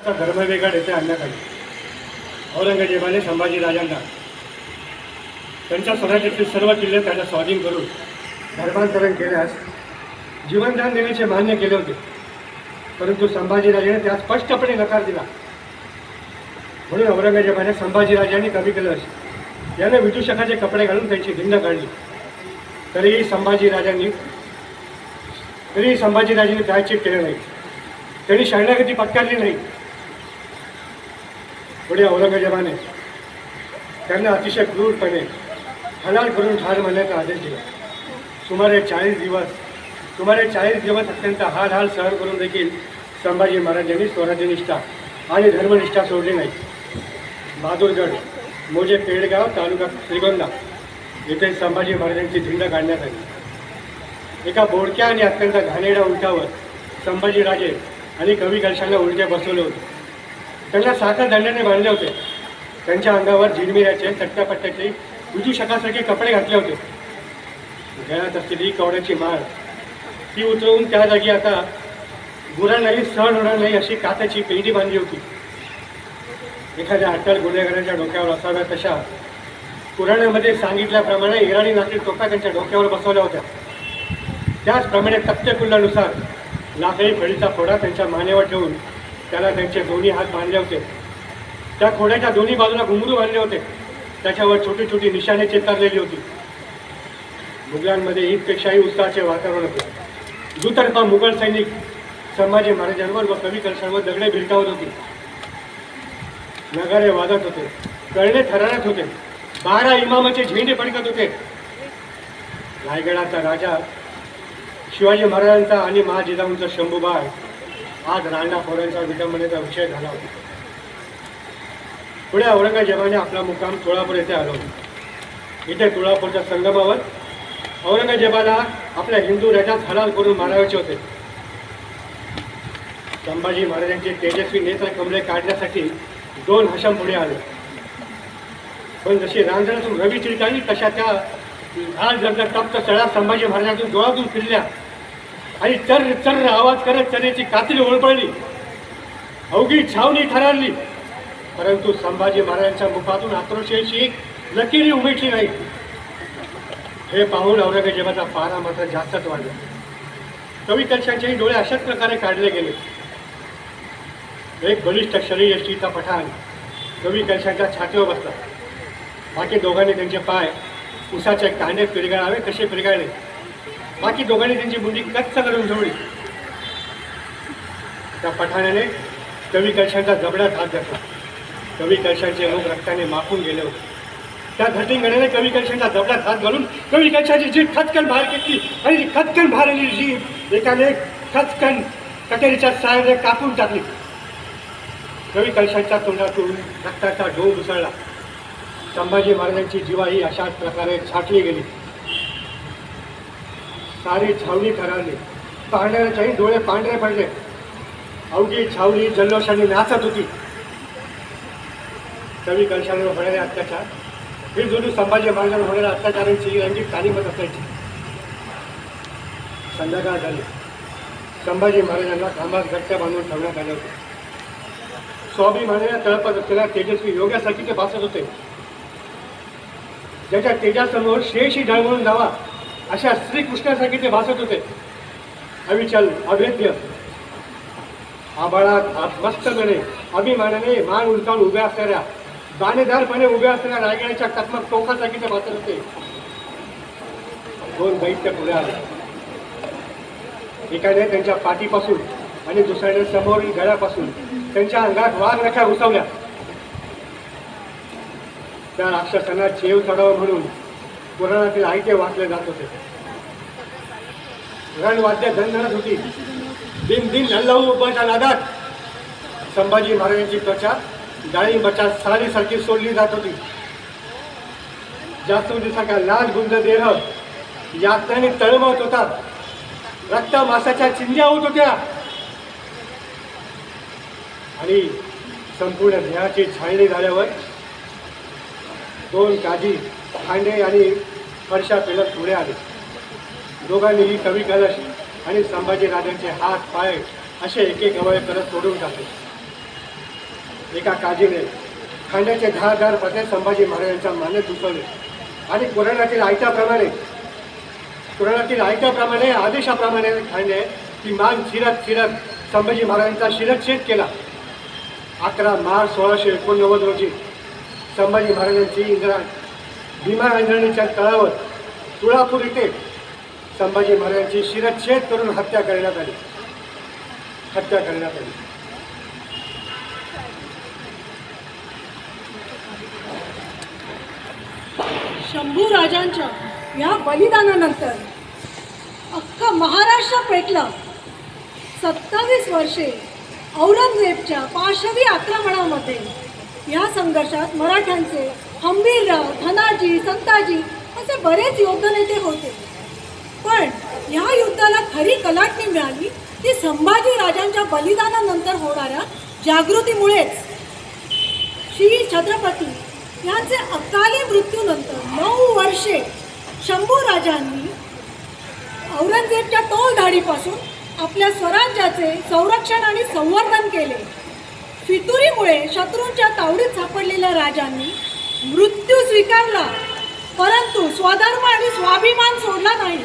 धर्मवेगाड येथे आणण्यात औरंगजेबाने संभाजी राजांना त्यांच्या स्वराज्यातील सर्व किल्ले त्याला स्वाधीन करून धर्मांतरण केल्यास जीवनदान देण्याचे मान्य केले होते, परंतु संभाजीराजाने त्यात स्पष्टपणे नकार दिला. म्हणून औरंगजेबाने संभाजीराजांनी कमी केलं याने विदूषकाचे कपडे घालून त्यांची धिंड काढली. तरीही संभाजीराजांनी प्रायश्चित केले नाही. त्यांनी शरणागती पत्करली नाही. पुढे औरंगजेबाने त्यांना अतिशय क्रूरपणे हलाल करून ठार मारण्याचा आदेश दिला. सुमारे 40 दिवस अत्यंत हाल सहन करून देखील संभाजी महाराजांनी स्वराज्यनिष्ठा आणि धर्मनिष्ठा सोडली नाही. बहादूरगड, मोजे, पेडगाव तालुका श्रीगोंदा येथे संभाजी महाराजांची धिंड काढण्यात आली. एका बोडक्या आणि अत्यंत घाणेरड्या उंटावर संभाजीराजे आणि कवी कलशांना उलटे बसवले होते. त्यांना साखर दंडाने बांधले होते. त्यांच्या अंगावर झिरमिऱ्याचे चट्ट्यापट्ट्याचे विदूषकासारखे कपडे घातले होते. गळ्यात असलेली कवड्याची माळ ती उतरवून त्या जागी आता गुरांनाही सहन होणार नाही अशी काथ्याची पेंडी बांधली होती. एखाद्या अट्टल गुन्हेगारांच्या डोक्यावर असाव्या तशा पुराणामध्ये सांगितल्याप्रमाणे इराणी लाकडी टोका त्यांच्या डोक्यावर बसवल्या होत्या. त्याचप्रमाणे तक्तकुल्लानुसार लाकडी फळीचा खोडा त्यांच्या मानेवर ठेवून त्याला त्यांचे दोन्ही हात बांधले होते. त्या खोड्याच्या दोन्ही बाजूला घुंगरू बांधले होते. त्याच्यावर छोटी छोटी निशाणे चितारलेली होती. मुघलांमध्ये ईदपेक्षाही उत्साहाचे वातावरण होते. दुतर्फा मुघल सैनिक संभाजी महाराजांवर व कवी कलशांवर दगडे भिरकावत होते. नगारे वाजत होते, कळणे थरारत होते, 12 इमामाचे झेंडे फडकत होते. रायगडाचा राजा शिवाजी महाराजांचा आणि महाजिजाऊंचा शंभूबाळ आज रांडाखोरांचा विडंबनेचा विषय झाला होता. पुढे औरंगजेबाने आपला मुक्काम तुळापूर येथे आला होता. इथे तुळापूरच्या संगमावर औरंगजेबाला आपल्या हिंदू राजात हलाल करून मारायचे होते. संभाजी महाराजांचे तेजस्वी नेत्र कमळे काढण्यासाठी 2 हशम पुढे आले. पण जशी रांजणातून रवी चिरकाली तशा त्या लाल जगदा तप्त सळा संभाजी महाराजांतून डोळ्यातून फिरल्या आणि चर्र चर्र आवाज करत चरेची कातडी ओळपळली. अवघी छावणी थरारली, परंतु संभाजी महाराजांच्या मुखातून आक्रोशाची लकीरी उमटली नाही. हे पाहून औरंगजेबाचा पारा मात्र जास्तच वाढला. कवी कलशांचेही डोळे अशाच प्रकारे काढले गेले. एक बलिष्ठ शरीर यष्टीचा पठाण कवी कलशांच्या छातीवर बसला. बाकी दोघांनी त्यांचे पाय उसाच्या कांड्यात पिरगाळावे कसे पिरगाळले. बाकी दोघांनी त्यांची मुंडी कच्च करून ठेवली. त्या पठाणाने कवी कलशांचा जबड्यात हात घातला. कवी कलशांचे लोक रक्ताने माखून गेले होते. त्या धटिंगणाने कवी कलशांच्या जबड्यात हात घालून कवी कलशाची जीभ खचकन बाहेर घेतली आणि खचकन बाहेर आलेली जीभ एकाने खचकन कटेरीच्या साहाय्याने कापून टाकली. कवी कलशांच्या तोंडातून रक्ताचा ढोंग उसळला. संभाजी महाराजांची जीवाही अशाच प्रकारे छाटली गेली. सारी छावणी थरारली. पाहणाऱ्यांच्याही डोळे पांढरे पडले. अवघी छावणी जल्लोषाने नाचत होती. कवी कलशांवर होणारे अत्याचार ही जुनी संभाजी महाराजांवर होणाऱ्या अत्याचारांची रंगीत कानिमत असायची. संध्याकाळ झाली. संभाजी महाराजांना खांबात घट्ट बांधून ठेवण्यात आले होते. स्वाभिमानाने तळपत असलेल्या तेजस्वी योगासाठी ते भासत होते. ज्याच्या तेजासमोर शेषही ढळवून जावा अशा श्रीकृष्णासारखे ते भासत होते. अविचल, अभेद्य, आभाळात मस्तपणे अभिमानाने मान उंचावून उभ्या असणाऱ्या, दाणेदारपणे उभ्या असणाऱ्या रायगडाच्या टकमक टोकासारखे ते भासत होते. 2 दैत्य पुढे आले. एकाने त्यांच्या पाठीपासून आणि दुसऱ्याने समोरील गळ्यापासून त्यांच्या अंगात वाघनख्या घुसवल्या. त्या राक्षसांना जेव चढावं म्हणून पुराणातील आयते वाचले जात होते. रणवाद्य धनधनत होती. दिन दिन हल्लावून उपाच्या नादात संभाजी महाराजांची त्वचा डाळिंबाच्या सालीसारखी सोडली जात होती. जास्वंदीसारखा लाल गुंज देह यातनाने तळमळत होता. रक्त मासाच्या चिंध्या होत होत्या आणि संपूर्ण देहाची छायणी झाल्यावर 2 काजी, खांडे आणि फरशा पेलत पुढे आले. दोघांनीही कवी कलश आणि संभाजी राजांचे हात पाय असे एक एक अवयव करत तोडून टाकले. एका काजीने खांद्याचे धारदार पते संभाजी महाराजांच्या मानेत घुसवले आणि कुराणातील आयत्याप्रमाणे आदेशाप्रमाणे खांदे ती मान चिरत चिरत संभाजी महाराजांचा शिरच्छेद केला. 11 मार्च 1689 रोजी संभाजी महाराजांची भीमा आंजणीच्या तळावर तुळापूर येथे संभाजी महाराजांची शिरच्छेद करून हत्या करण्यात आली. शंभू राजांच्या या बलिदानानंतर अख्खा महाराष्ट्र पेटला. 27 वर्षे औरंगजेबच्या पाशवी आक्रमणामध्ये या संघर्षात मराठ्यांचे हंबीरराव, धनाजी, संताजी असे बरेच योद्धनेते होते. पण या युद्धाला खरी कलाटणी मिळाली ती संभाजी राजांच्या बलिदानानंतर होणाऱ्या जागृतीमुळेच. श्री छत्रपती यांचे अकाली मृत्यूनंतर 9 वर्षे शंभू राजांनी औरंगजेबच्या तोलधाडीपासून आपल्या स्वराज्याचे संरक्षण आणि संवर्धन केले. फितुरीमुळे शत्रूंच्या तावडीत सापडलेल्या राजांनी मृत्यू स्वीकारला, परंतु स्वधर्म आणि स्वाभिमान सोडला नाही.